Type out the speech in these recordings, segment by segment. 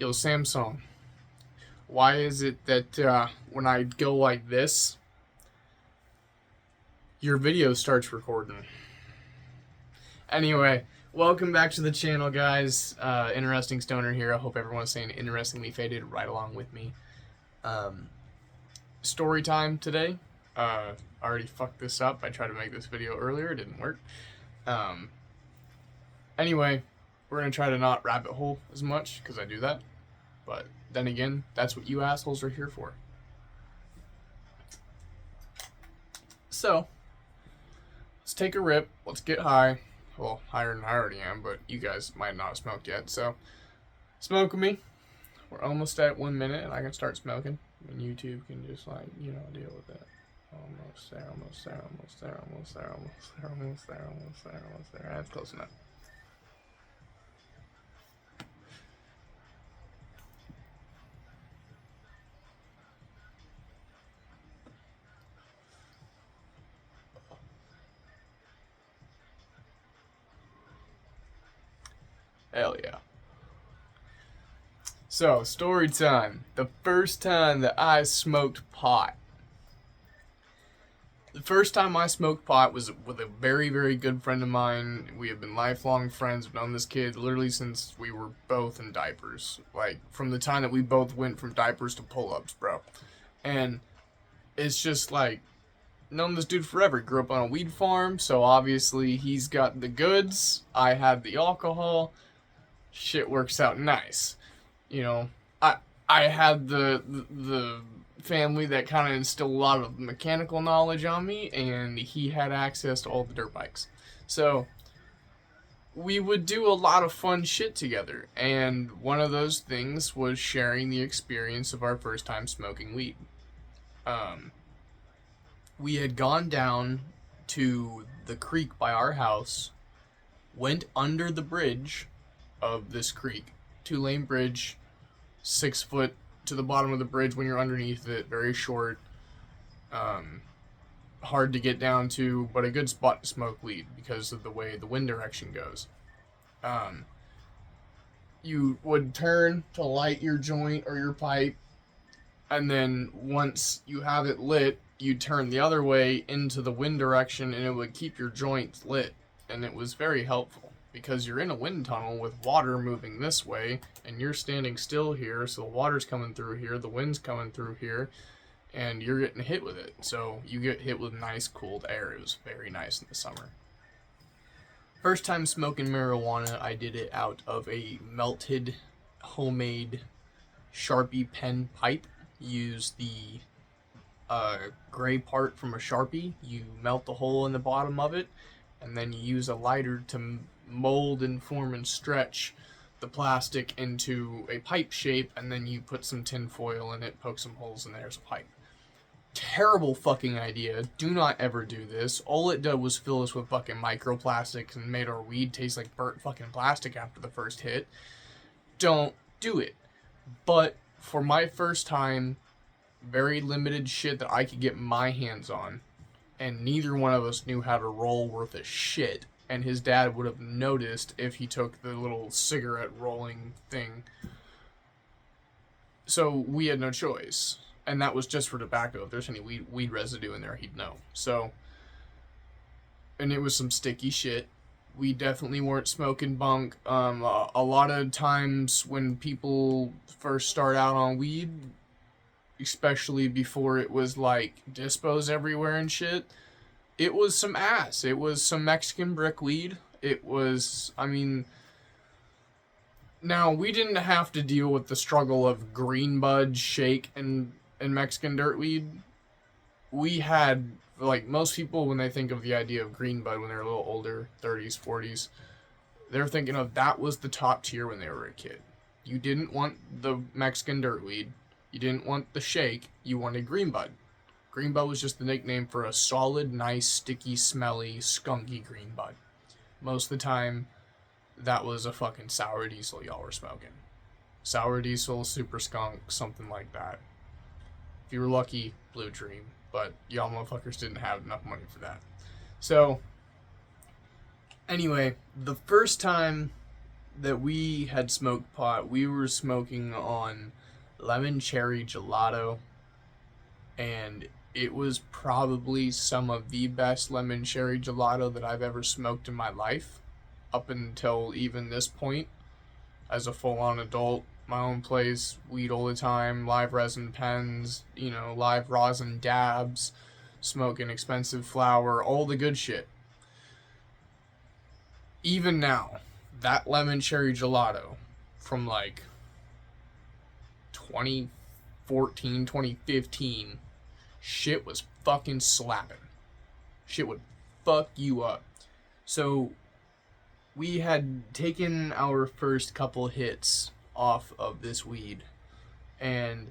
Yo, Samsung, why is it that when I go like this, your video starts recording? Anyway, welcome back to the channel, guys. Interesting Stoner here. I hope everyone's saying interestingly faded right along with me. Story time today. I already fucked this up. I tried to make this video earlier. It didn't work. Anyway, we're going to try to not rabbit hole as much, because I do that. But then again, that's what you assholes are here for. So, let's take a rip. Let's get high. Well, higher than I already am, but you guys might not have smoked yet. So, smoke with me. We're almost at 1 minute, and I can start smoking. And YouTube can just, like, you know, deal with it. Almost there, almost there, almost there, almost there, almost there, almost there, almost there, almost there. That's close enough. Hell yeah. So, story time. The first time that I smoked pot. The first time I smoked pot was with a very, very good friend of mine. We have been lifelong friends. We've known this kid literally since we were both in diapers. Like, from the time that we both went from diapers to pull-ups, bro. And it's just like, known this dude forever. Grew up on a weed farm, so obviously he's got the goods. I had the alcohol. Shit works out nice. You know, I had the family that kind of instilled a lot of mechanical knowledge on me, and he had access to all the dirt bikes. So we would do a lot of fun shit together, and one of those things was sharing the experience of our first time smoking weed. We had gone down to the creek by our house, went under the bridge of this creek, 2-lane bridge, 6 foot to the bottom of the bridge when you're underneath it, very short, hard to get down to, but a good spot to smoke weed because of the way the wind direction goes. You would turn to light your joint or your pipe, and then once you have it lit, you turn the other way into the wind direction, and it would keep your joints lit, and it was very helpful. Because you're in a wind tunnel with water moving this way, and you're standing still here, so the water's coming through here, the wind's coming through here, and you're getting hit with it. So you get hit with nice, cooled air. It was very nice in the summer. First time smoking marijuana, I did it out of a melted, homemade Sharpie pen pipe. Use the gray part from a Sharpie. You melt the hole in the bottom of it, and then you use a lighter to mold and form and stretch the plastic into a pipe shape, and then you put some tin foil in it, poke some holes, and there's a pipe. Terrible fucking idea. Do not ever do this. All it did was fill us with fucking microplastics and made our weed taste like burnt fucking plastic after the first hit. Don't do it. But for my first time, very limited shit that I could get my hands on, and neither one of us knew how to roll worth a shit, and his dad would have noticed if he took the little cigarette rolling thing. So we had no choice, and that was just for tobacco. If there's any weed residue in there, he'd know. So, and it was some sticky shit. We definitely weren't smoking bunk. A lot of times when people first start out on weed, especially before it was like dispos everywhere and shit, it was some ass. It was some Mexican brick weed. It was, I mean, now we didn't have to deal with the struggle of green bud, shake, and Mexican dirt weed. We had, like, most people when they think of the idea of green bud when they're a little older, 30s, 40s, they're thinking of that was the top tier when they were a kid. You didn't want the Mexican dirt weed. You didn't want the shake. You wanted green bud. Green bud was just the nickname for a solid, nice, sticky, smelly, skunky green bud. Most of the time, that was a fucking sour diesel y'all were smoking. Sour diesel, super skunk, something like that. If you were lucky, blue dream. But y'all motherfuckers didn't have enough money for that. So, anyway, the first time that we had smoked pot, we were smoking on lemon cherry gelato, and it was probably some of the best lemon cherry gelato that I've ever smoked in my life, up until even this point. As a full-on adult, my own place, weed all the time, live resin pens, live rosin dabs, smoking expensive flower, all the good shit. Even now, that lemon cherry gelato from like 2014, 2015, shit was fucking slapping. Shit would fuck you up. So we had taken our first couple hits off of this weed, and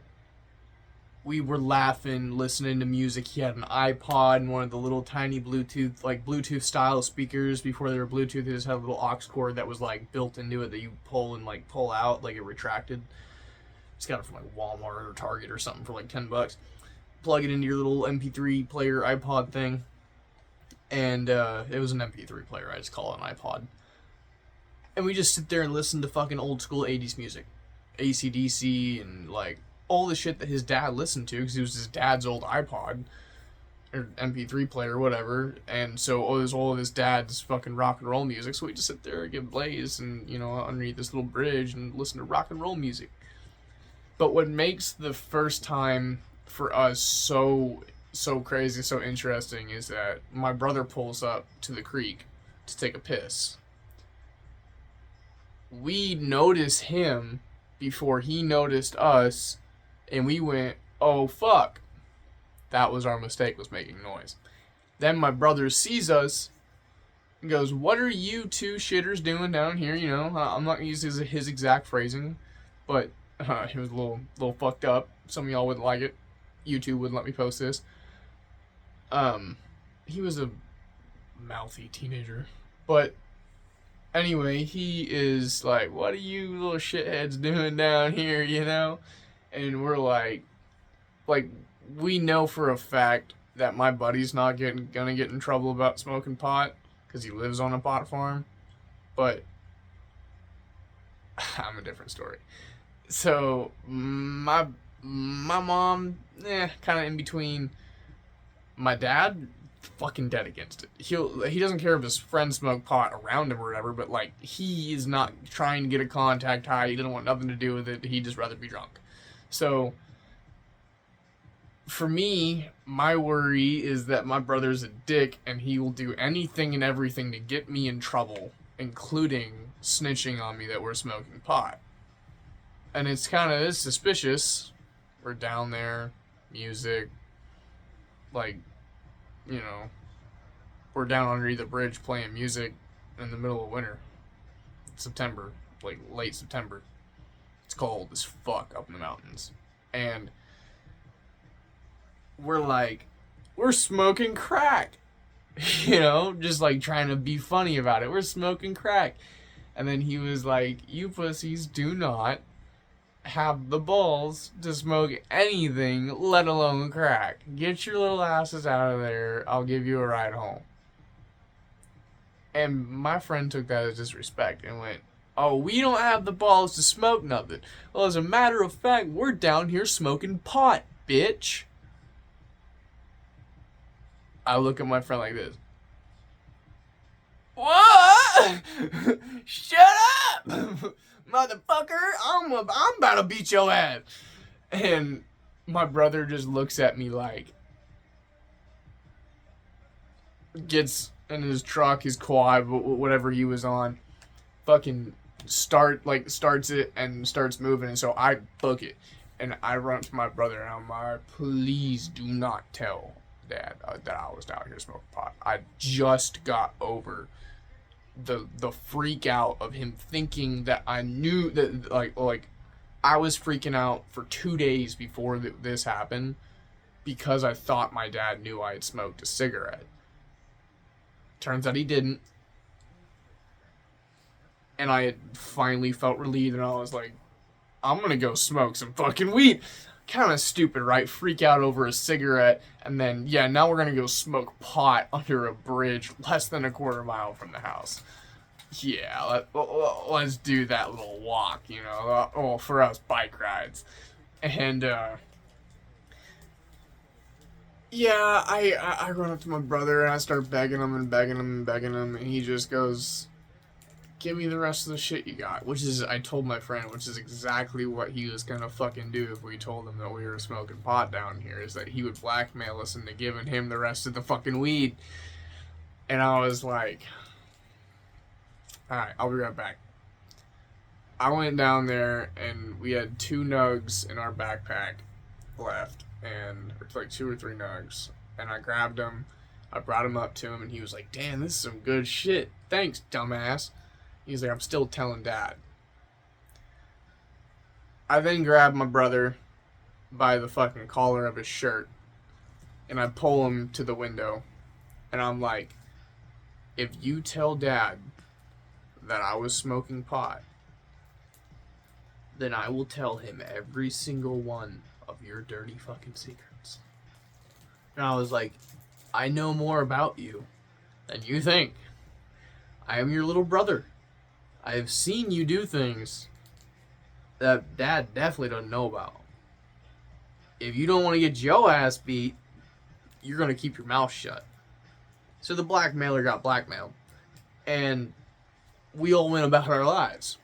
we were laughing, listening to music. He had an iPod and one of the little tiny Bluetooth style speakers. Before they were Bluetooth, they just had a little aux cord that was like built into it that you pull and like pull out, like it retracted. Just got it from like Walmart or Target or something for like $10. Plug it into your little MP3 player iPod thing, and it was an MP3 player. I just call it an iPod. And we just sit there and listen to fucking old school 80s music, AC/DC, and like all the shit that his dad listened to, because it was his dad's old iPod or MP3 player or whatever. And so it was all of his dad's fucking rock and roll music. So we just sit there and get blazed and underneath this little bridge and listen to rock and roll music. But what makes the first time for us so crazy, so interesting, is that my brother pulls up to the creek to take a piss. We notice him before he noticed us, and we went, oh fuck. That was our mistake, was making noise. Then my brother sees us and goes, what are you two shitters doing down here? I'm not going to use his exact phrasing, but he was a little fucked up. Some of y'all wouldn't like it. YouTube wouldn't let me post this. He was a mouthy teenager. But anyway, he is like, what are you little shitheads doing down here, And we're like, we know for a fact that my buddy's not gonna get in trouble about smoking pot, because he lives on a pot farm. But I'm a different story. So my mom, kind of in between. My dad, fucking dead against it. He doesn't care if his friends smoke pot around him or whatever, but like he is not trying to get a contact high. He doesn't want nothing to do with it. He'd just rather be drunk. So for me, my worry is that my brother's a dick and he will do anything and everything to get me in trouble, including snitching on me that we're smoking pot. And it's kind of suspicious. We're down there, music, like, we're down underneath the bridge playing music in the middle of winter. September, like late September. It's cold as fuck up in the mountains. And we're smoking crack. Just like trying to be funny about it. We're smoking crack. And then he was like, you pussies do not have the balls to smoke anything, let alone crack. Get your little asses out of there. I'll give you a ride home. And my friend took that as disrespect and went, oh, we don't have the balls to smoke nothing. Well, as a matter of fact, we're down here smoking pot, bitch. I look at my friend like this. What? Shut up! Motherfucker, I'm about to beat your ass. And my brother just looks at me like, gets in his truck, his quad, whatever he was on, fucking starts it and starts moving. And so I book it and I run up to my brother and I'm like, please do not tell Dad that I was down here smoking pot. I just got over the freak out of him thinking that I knew that, like I was freaking out for 2 days before this happened because I thought my dad knew I had smoked a cigarette. Turns out he didn't. And I had finally felt relieved and I was like, I'm gonna go smoke some fucking weed. Kind of stupid, right? Freak out over a cigarette and then, now we're gonna go smoke pot under a bridge less than a quarter mile from the house. Yeah, let's do that little walk, well, for us bike rides. And, yeah, I run up to my brother and I start begging him and begging him and begging him, and he just goes, give me the rest of the shit you got. Which is, I told my friend, which is exactly what he was gonna fucking do if we told him that we were smoking pot down here, is that he would blackmail us into giving him the rest of the fucking weed. And I was like, alright, I'll be right back. I went down there and we had 2 nugs in our backpack left, and it's like 2 or 3 nugs, and I grabbed them, I brought them up to him, and he was like, damn, this is some good shit, thanks, dumbass. He's like, I'm still telling Dad. I then grabbed my brother by the fucking collar of his shirt, and I pull him to the window, and I'm like, if you tell Dad that I was smoking pot, then I will tell him every single one of your dirty fucking secrets. And I was like, I know more about you than you think. I am your little brother. I have seen you do things that Dad definitely doesn't know about. If you don't want to get your ass beat, you're going to keep your mouth shut. So the blackmailer got blackmailed, and we all went about our lives.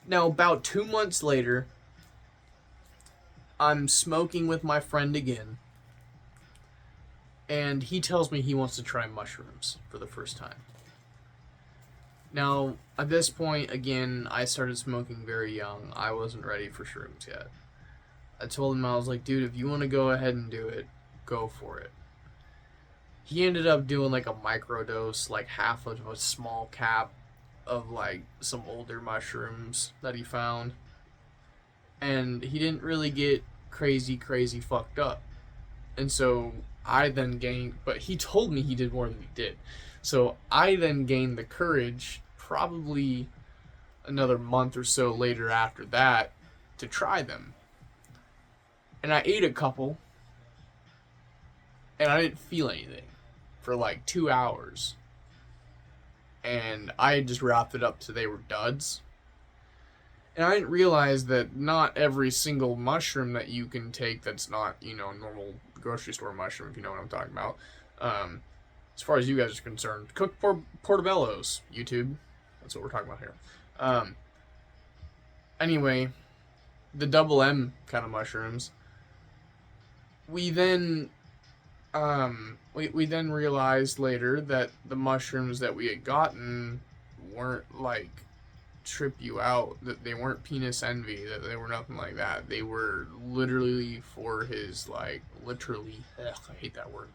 Now, about 2 months later, I'm smoking with my friend again, and he tells me he wants to try mushrooms for the first time. Now, at this point, again, I started smoking very young. I wasn't ready for shrooms yet. I told him, I was like, dude, if you want to go ahead and do it, go for it. He ended up doing like a microdose, like half of a small cap of like some older mushrooms that he found. And he didn't really get crazy fucked up. And so I then gained, but he told me he did more than he did. So I then gained the courage, probably another month or so later after that, to try them. And I ate a couple, and I didn't feel anything for like 2 hours. And I just wrapped it up to they were duds. And I didn't realize that not every single mushroom that you can take that's not, normal grocery store mushroom, if you know what I'm talking about. As far as you guys are concerned, cooked portobellos, YouTube. That's what we're talking about here. Anyway, the double M kind of mushrooms. We then we then realized later that the mushrooms that we had gotten weren't like trip you out, that they weren't penis envy, that they were nothing like that. They were literally for his I hate that word.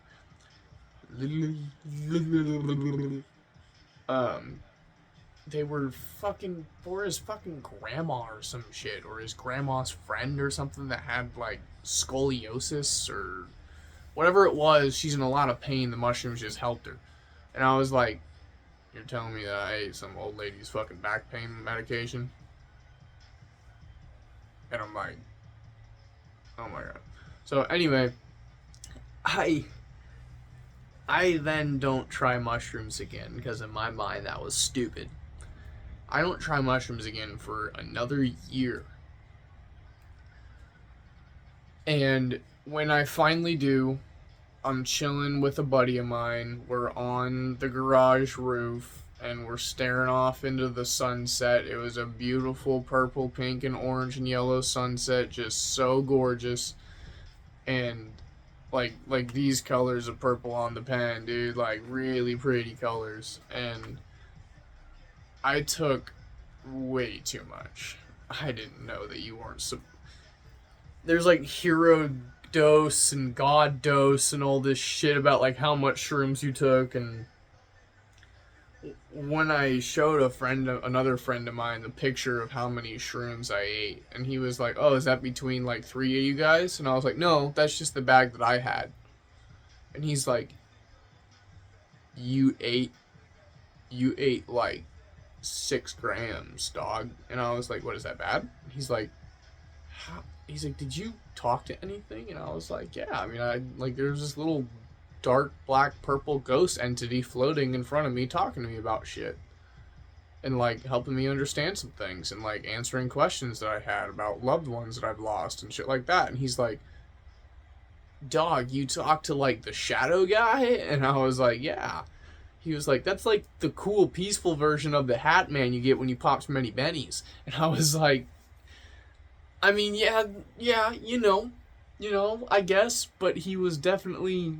They were fucking for his fucking grandma or some shit, or his grandma's friend or something that had like scoliosis or whatever it was. She's in a lot of pain. The mushrooms just helped her. And I was like, you're telling me that I ate some old lady's fucking back pain medication? And I'm like, oh my god. So anyway, I then don't try mushrooms again, because in my mind that was stupid. I don't try mushrooms again for another year. And when I finally do, I'm chilling with a buddy of mine. We're on the garage roof and we're staring off into the sunset. It was a beautiful purple, pink, and orange and yellow sunset, just so gorgeous. And like these colors of purple on the pen, dude, like really pretty colors. And I took way too much. I didn't know that you weren't there's like hero dose and god dose and all this shit about like how much shrooms you took. And when I showed another friend of mine, the picture of how many shrooms I ate, and he was like, oh, is that between like 3 of you guys? And I was like, no, that's just the bag that I had. And he's like, you ate like 6 grams, dog. And I was like, what, is that bad? He's like, how? He's like, did you talk to anything? And I was like, yeah, I mean, there's this little dark black purple ghost entity floating in front of me talking to me about shit. and like helping me understand some things and like answering questions that I had about loved ones that I've lost and shit like that. And he's like, "Dog, you talk to like the shadow guy?" And I was like, "Yeah." He was like, "That's like the cool, peaceful version of the Hat Man you get when you pop too many bennies." And I was like, "I mean, yeah, yeah, I guess." But he was definitely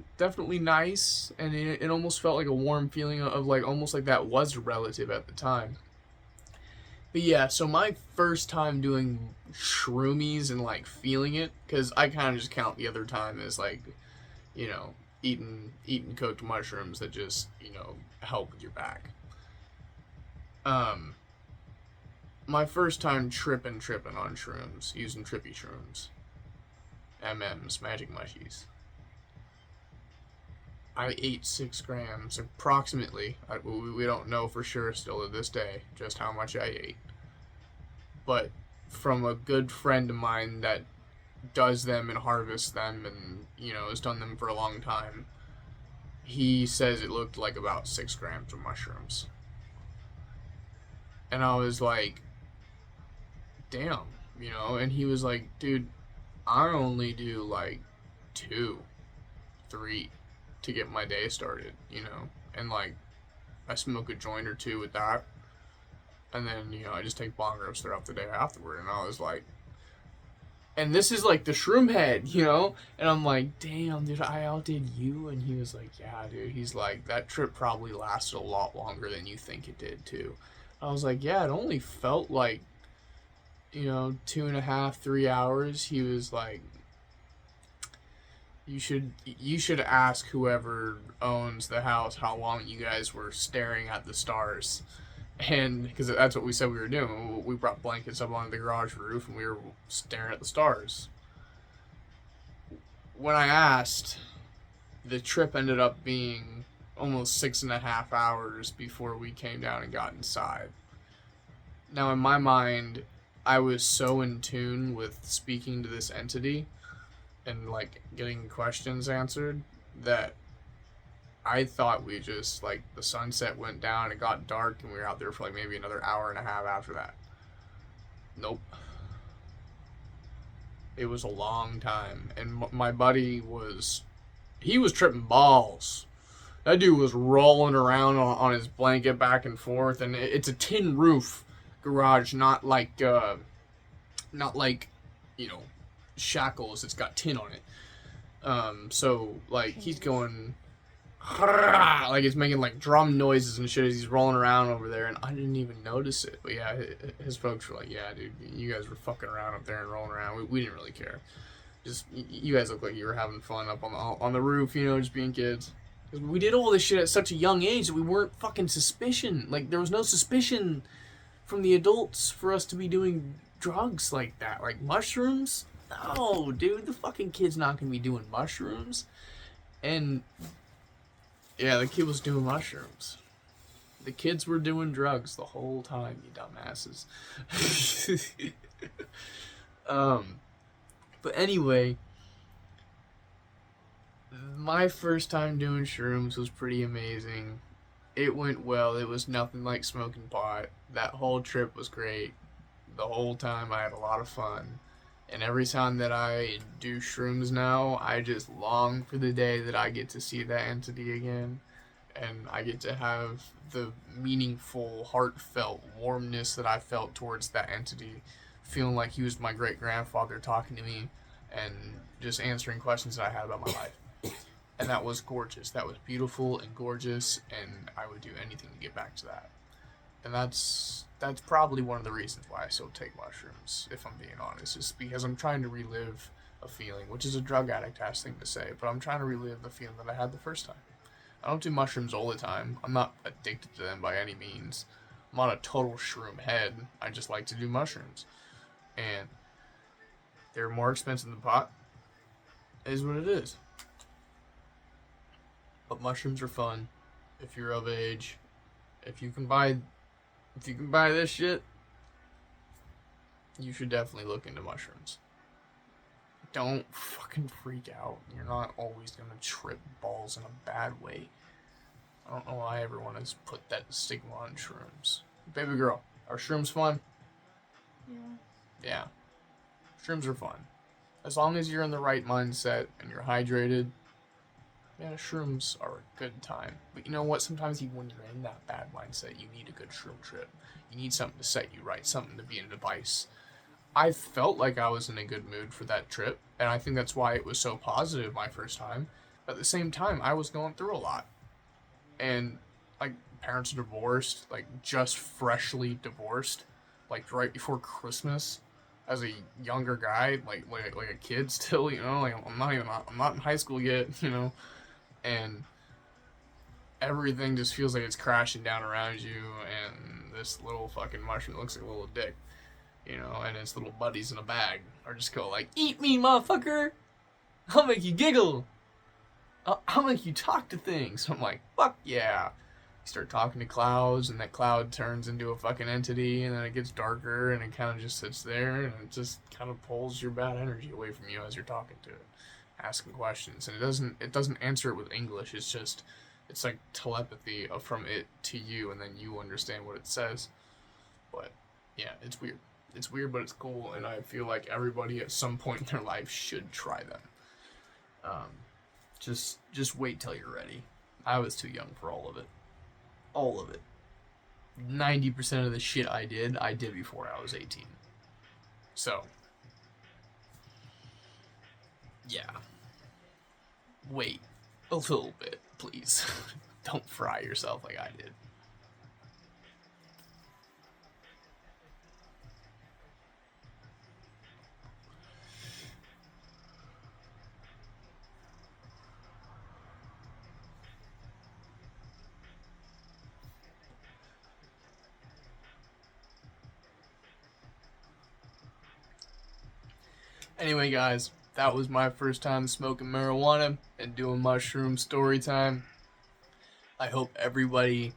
nice, and it almost felt like a warm feeling of like almost like that was a relative at the time. But yeah, so my first time doing shroomies and like feeling it, because I kind of just count the other time as like, you know, eating cooked mushrooms that just help with your back. Um, my first time tripping on shrooms, using trippy shrooms, MMs, magic mushies. I ate 6 grams approximately. We don't know for sure still to this day just how much I ate, but from a good friend of mine that does them and harvests them and has done them for a long time, he says it looked like about 6 grams of mushrooms. And I was like, damn, and he was like, dude, I only do like 2, 3 to get my day started, and like I smoke a joint or two with that, and then I just take bong rips throughout the day afterward. And I was like, and this is like the shroom head, and I'm like, damn, dude, I outdid you. And he was like, yeah, dude. He's like, that trip probably lasted a lot longer than you think it did too. I was like, yeah, it only felt like 2.5, 3 hours. He was like, you should ask whoever owns the house how long you guys were staring at the stars. And because that's what we said we were doing. We brought blankets up on the garage roof and we were staring at the stars. When I asked, the trip ended up being almost 6.5 hours before we came down and got inside. Now, in my mind, I was so in tune with speaking to this entity and like getting questions answered that I thought we just like the sunset went down, it got dark, and we were out there for like maybe another hour and a half after that. Nope. It was a long time, and my buddy he was tripping balls. That dude was rolling around on his blanket back and forth, and it's a tin roof garage, not like you know shackles. It's got tin on it. So like he's going like it's making like drum noises and shit as he's rolling around over there, and I didn't even notice it. But yeah, his folks were like, "Yeah, dude, you guys were fucking around up there and rolling around. We didn't really care. Just you guys look like you were having fun up on the roof, just being kids." We did all this shit at such a young age that we weren't fucking suspicion. Like there was no suspicion from the adults for us to be doing drugs like that, like mushrooms. No, dude, the fucking kid's not gonna be doing mushrooms. And yeah, the kid was doing mushrooms. The kids were doing drugs the whole time, you dumbasses. um, but anyway, my first time doing shrooms was pretty amazing. It went well. It was nothing like smoking pot. That whole trip was great. The whole time I had a lot of fun. And every time that I do shrooms now, I just long for the day that I get to see that entity again. And I get to have the meaningful, heartfelt warmness that I felt towards that entity, feeling like he was my great grandfather talking to me and just answering questions that I had about my life. And that was gorgeous. That was beautiful and gorgeous, and I would do anything to get back to that. And that's probably one of the reasons why I still take mushrooms, if I'm being honest, is because I'm trying to relive a feeling, which is a drug addict ass thing to say, but I'm trying to relive the feeling that I had the first time. I don't do mushrooms all the time. I'm not addicted to them by any means. I'm not a total shroom head. I just like to do mushrooms. And they're more expensive than pot. It is what it is. But mushrooms are fun if you're of age. If you can buy this shit, you should definitely look into mushrooms. Don't fucking freak out. You're not always gonna trip balls in a bad way. I don't know why everyone has put that stigma on shrooms. Baby girl, are shrooms fun? Yeah. Yeah. Shrooms are fun. As long as you're in the right mindset and you're hydrated, yeah, shrooms are a good time. But you know what? Sometimes even when you're in that bad mindset, you need a good shroom trip. You need something to set you right, something to be a device. I felt like I was in a good mood for that trip, and I think that's why it was so positive my first time. But at the same time, I was going through a lot. And, like, parents are divorced, like, just freshly divorced, like, right before Christmas. As a younger guy, like a kid still, like I'm not in high school yet, and everything just feels like it's crashing down around you, and this little fucking mushroom looks like a little dick, and his little buddies in a bag are just go like, "Eat me, motherfucker! I'll make you giggle. I'll make you talk to things." I'm like, "Fuck yeah!" You start talking to clouds, and that cloud turns into a fucking entity, and then it gets darker, and it kind of just sits there, and it just kind of pulls your bad energy away from you as you're talking to it, asking questions, and it doesn't answer it with English. It's like telepathy from it to you, and then you understand what it says. But yeah, it's weird. It's weird, but it's cool, and I feel like everybody at some point in their life should try them. Um, just wait till you're ready. I was too young for all of it. All of it. 90% of the shit I did before I was 18. So, yeah. Wait a little bit, please. Don't fry yourself like I did. Anyway, guys, that was my first time smoking marijuana and doing mushroom story time. I hope everybody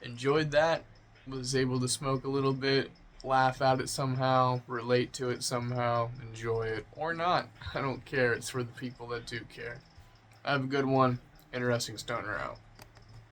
enjoyed that, was able to smoke a little bit, laugh at it somehow, relate to it somehow, enjoy it, or not. I don't care. It's for the people that do care. Have a good one. Interesting Stoner out.